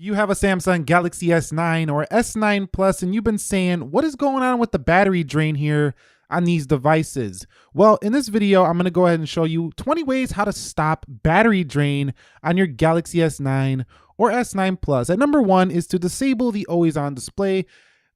You have a Samsung Galaxy S9 or S9 Plus, and you've been saying, what is going on with the battery drain here on these devices? Well, in this video, I'm gonna go ahead and show you 20 ways how to stop battery drain on your Galaxy S9 or S9 Plus. And number one is to disable the always on display.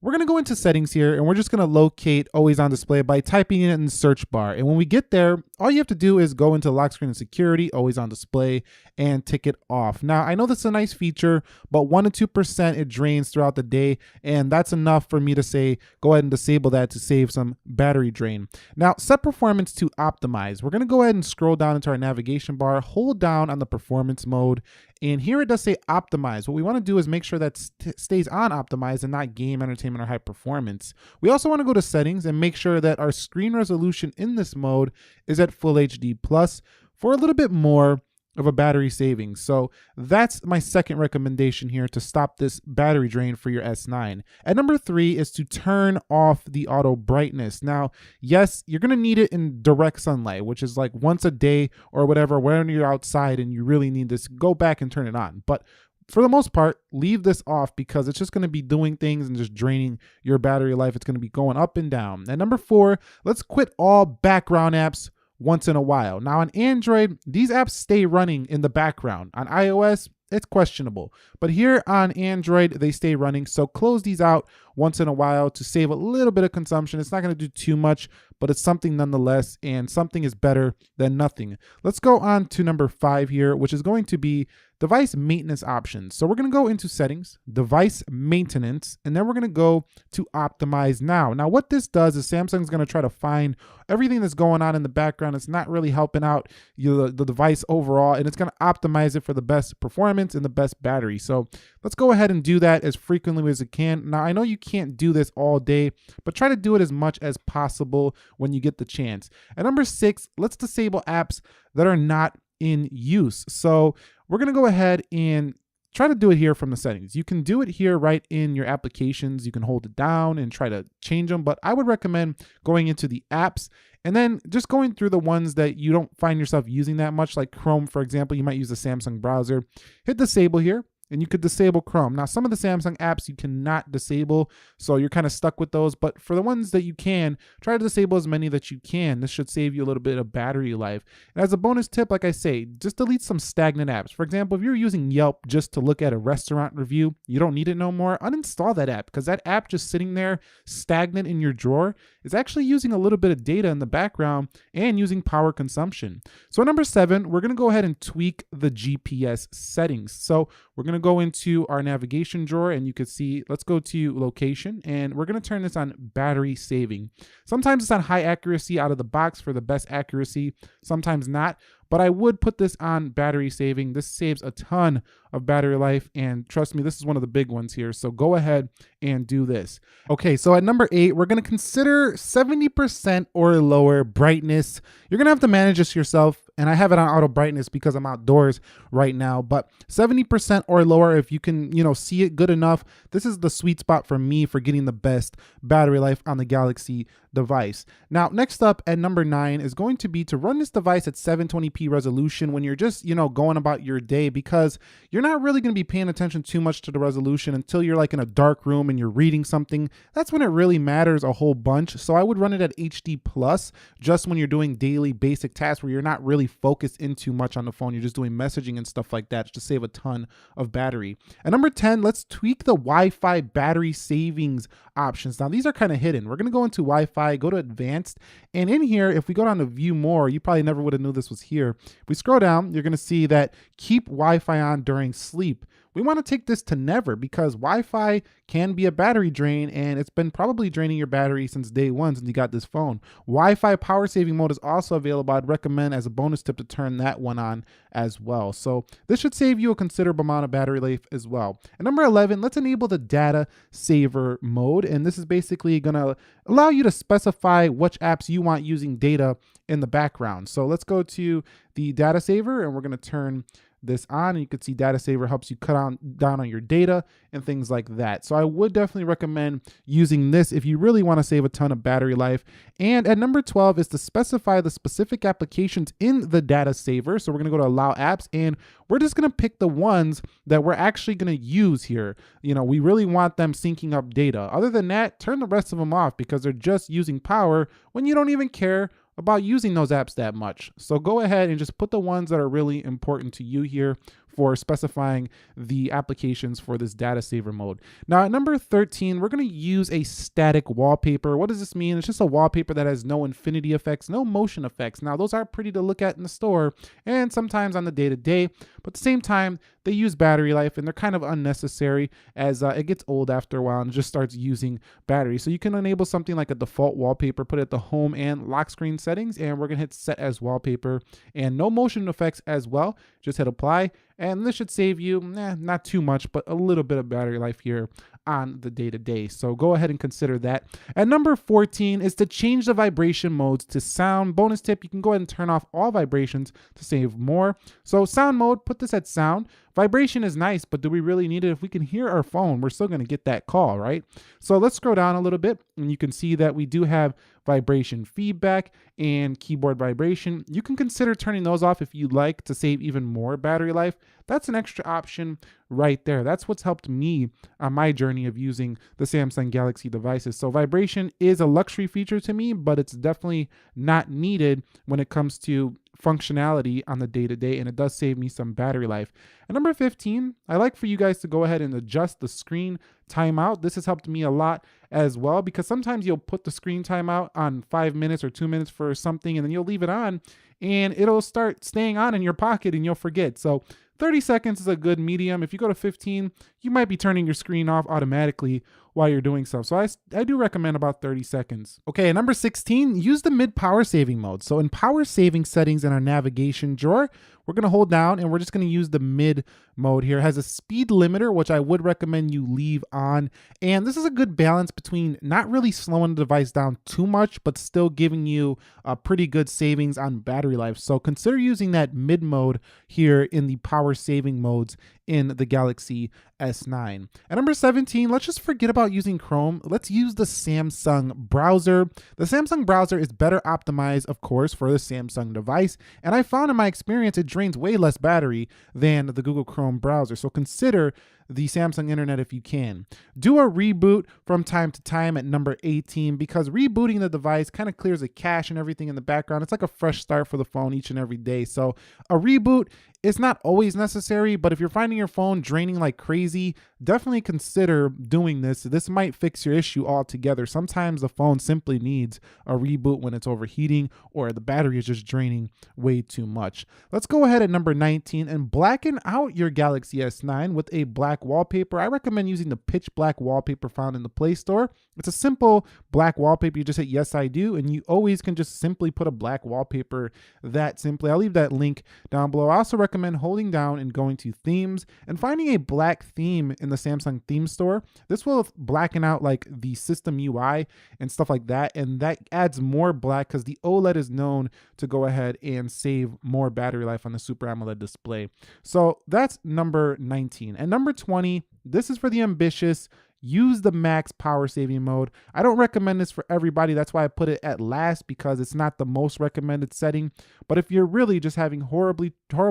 We're gonna go into settings here and we're just gonna locate always on display by typing it in the search bar. And when we get there, all you have to do is go into lock screen and security, always on display, and tick it off. Now, I know this is a nice feature, but 1 to 2% it drains throughout the day. And that's enough for me to say, go ahead and disable that to save some battery drain. Now, set performance to optimize. We're gonna go ahead and scroll down into our navigation bar, hold down on the performance mode, and here it does say optimize. What we want to do is make sure that stays on optimize and not game, entertainment, or high performance. We also want to go to settings and make sure that our screen resolution in this mode is at Full HD Plus for a little bit more of a battery savings. So that's my second recommendation here to stop this battery drain for your S9. And number three is to turn off the auto brightness. Now, yes, you're gonna need it in direct sunlight, which is like once a day or whatever, when you're outside and you really need this, go back and turn it on. But for the most part, leave this off because it's just going to be doing things and just draining your battery life. It's going to be going up and down. And number four, let's quit all background apps once in a while. Now on Android, these apps stay running in the background. On iOS, it's questionable. But here on Android, they stay running. So close these out once in a while to save a little bit of consumption. It's not going to do too much, but it's something nonetheless, and something is better than nothing. Let's go on to number five here, which is going to be device maintenance options. So we're going to go into settings, device maintenance, and then we're going to go to optimize now. Now what this does is Samsung's going to try to find everything that's going on in the background. It's not really helping out the device overall, and it's going to optimize it for the best performance and the best battery. So let's go ahead and do that as frequently as it can. Now I know you can't do this all day, but try to do it as much as possible when you get the chance. And number six, let's disable apps that are not in use. So we're going to go ahead and try to do it here from the settings. You can do it here right in your applications. You can hold it down and try to change them, but I would recommend going into the apps and then just going through the ones that you don't find yourself using that much, like Chrome, for example. You might use the Samsung browser. Hit disable here, and you could disable Chrome. Now, some of the Samsung apps you cannot disable, so you're kind of stuck with those. But for the ones that you can, try to disable as many that you can. This should save you a little bit of battery life. And as a bonus tip, like I say, just delete some stagnant apps. For example, if you're using Yelp just to look at a restaurant review, you don't need it no more, uninstall that app, because that app just sitting there stagnant in your drawer is actually using a little bit of data in the background and using power consumption. So number seven, we're going to go ahead and tweak the GPS settings. So we're going to go into our navigation drawer and you can see, let's go to location, and we're going to turn this on battery saving. Sometimes it's on high accuracy out of the box for the best accuracy, sometimes not. But I would put this on battery saving. This saves a ton of battery life, and trust me, this is one of the big ones here. So go ahead and do this. Okay, so at number eight, we're gonna consider 70% or lower brightness. You're gonna have to manage this yourself, and I have it on auto brightness because I'm outdoors right now, but 70% or lower, if you can, see it good enough, this is the sweet spot for me for getting the best battery life on the Galaxy device. Now, next up at number nine is going to be to run this device at 720p resolution when you're just, going about your day, because you're not really going to be paying attention too much to the resolution until you're like in a dark room and you're reading something. That's when it really matters a whole bunch. So I would run it at HD plus just when you're doing daily basic tasks where you're not really focused in too much on the phone. You're just doing messaging and stuff like that to save a ton of battery. At number 10, let's tweak the Wi-Fi battery savings options. Now these are kind of hidden. We're going to go into Wi-Fi, go to advanced, and in here, if we go down to view more, you probably never would have knew this was here. If we scroll down, you're going to see that keep Wi-Fi on during sleep. We want to take this to never, because Wi-Fi can be a battery drain, and it's been probably draining your battery since day one, since you got this phone. Wi-Fi power saving mode is also available. I'd recommend as a bonus tip to turn that one on as well. So this should save you a considerable amount of battery life as well. And number 11, let's enable the data saver mode. And this is basically going to allow you to specify which apps you want using data in the background. So let's go to the data saver, and we're going to turn this on, and you can see Data Saver helps you cut down on your data and things like that. So I would definitely recommend using this if you really want to save a ton of battery life. And at number 12 is to specify the specific applications in the Data Saver. So we're going to go to Allow Apps, and we're just going to pick the ones that we're actually going to use here. You know, we really want them syncing up data. Other than that, turn the rest of them off because they're just using power when you don't even care about using those apps that much. So go ahead and just put the ones that are really important to you here for specifying the applications for this Data Saver mode. Now at number 13, we're going to use a static wallpaper. What does this mean? It's just a wallpaper that has no infinity effects, no motion effects. Now those are pretty to look at in the store and sometimes on the day-to-day, but at the same time, they use battery life and they're kind of unnecessary as it gets old after a while and just starts using battery. So you can enable something like a default wallpaper, put it at the home and lock screen settings, and we're gonna hit set as wallpaper and no motion effects as well. Just hit apply, and this should save you not too much, but a little bit of battery life here on the day-to-day. So go ahead and consider that. At number 14 is to change the vibration modes to sound. Bonus tip, you can go ahead and turn off all vibrations to save more. So sound mode, put this at sound. Vibration is nice, but do we really need it? If we can hear our phone, we're still going to get that call, right? So let's scroll down a little bit, and you can see that we do have vibration feedback and keyboard vibration. You can consider turning those off if you'd like to save even more battery life. That's an extra option right there. That's what's helped me on my journey of using the Samsung Galaxy devices. So vibration is a luxury feature to me, but it's definitely not needed when it comes to functionality on the day-to-day, and it does save me some battery life. At number 15, I like for you guys to go ahead and adjust the screen timeout. This has helped me a lot as well, because sometimes you'll put the screen timeout on 5 minutes or 2 minutes for something, and then you'll leave it on and it'll start staying on in your pocket and you'll forget. So 30 seconds is a good medium. If you go to 15, you might be turning your screen off automatically while you're doing stuff. So I do recommend about 30 seconds. Okay, at number 16, use the mid power saving mode. So in power saving settings in our navigation drawer, we're gonna hold down and we're just gonna use the mid mode here. It has a speed limiter, which I would recommend you leave on. And this is a good balance between not really slowing the device down too much, but still giving you a pretty good savings on battery life. So consider using that mid mode here in the power saving modes in the Galaxy S9. At number 17, let's just forget about using Chrome. Let's use the Samsung browser. The Samsung browser is better optimized, of course, for the Samsung device. And I found in my experience, it drains way less battery than the Google Chrome browser. So consider the Samsung internet if you can. Do a reboot from time to time at number 18, because rebooting the device kind of clears the cache and everything in the background. It's like a fresh start for the phone each and every day. So a reboot is not always necessary, but if you're finding your phone draining like crazy, definitely consider doing this. This might fix your issue altogether. Sometimes the phone simply needs a reboot when it's overheating or the battery is just draining way too much. Let's go ahead at number 19 and blacken out your Galaxy S9 with a black wallpaper. I recommend using the pitch black wallpaper found in the Play Store. It's a simple black wallpaper. You just hit yes, I do, and you always can just simply put a black wallpaper that simply. I'll leave that link down below. I also recommend holding down and going to themes and finding a black theme in the Samsung theme store. This will blacken out like the system UI and stuff like that, and that adds more black because the OLED is known to go ahead and save more battery life on the Super AMOLED display. So that's number 19. And number 20, this is for the ambitious. Use the max power saving mode. I don't recommend this for everybody. That's why I put it at last, because it's not the most recommended setting. But if you're really just having horrible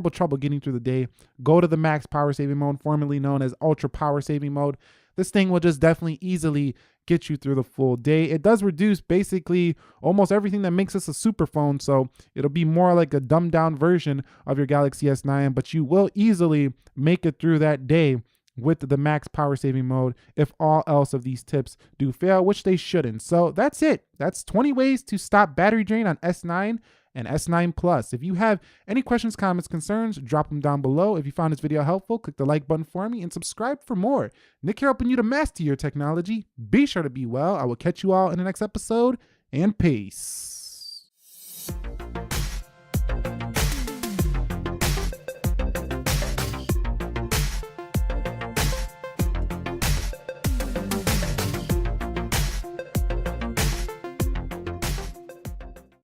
trouble getting through the day, go to the max power saving mode, formerly known as ultra power saving mode. This thing will just definitely easily get you through the full day. It does reduce basically almost everything that makes us a super phone. So it'll be more like a dumbed down version of your Galaxy S9, but you will easily make it through that day with the max power saving mode if all else of these tips do fail, which they shouldn't. So that's it. That's 20 ways to stop battery drain on S9 and S9 Plus. If you have any questions, comments, concerns, drop them down below. If you found this video helpful, click the like button for me and subscribe for more. Nick here, helping you to master your technology. Be sure to be well. I will catch you all in the next episode, and peace.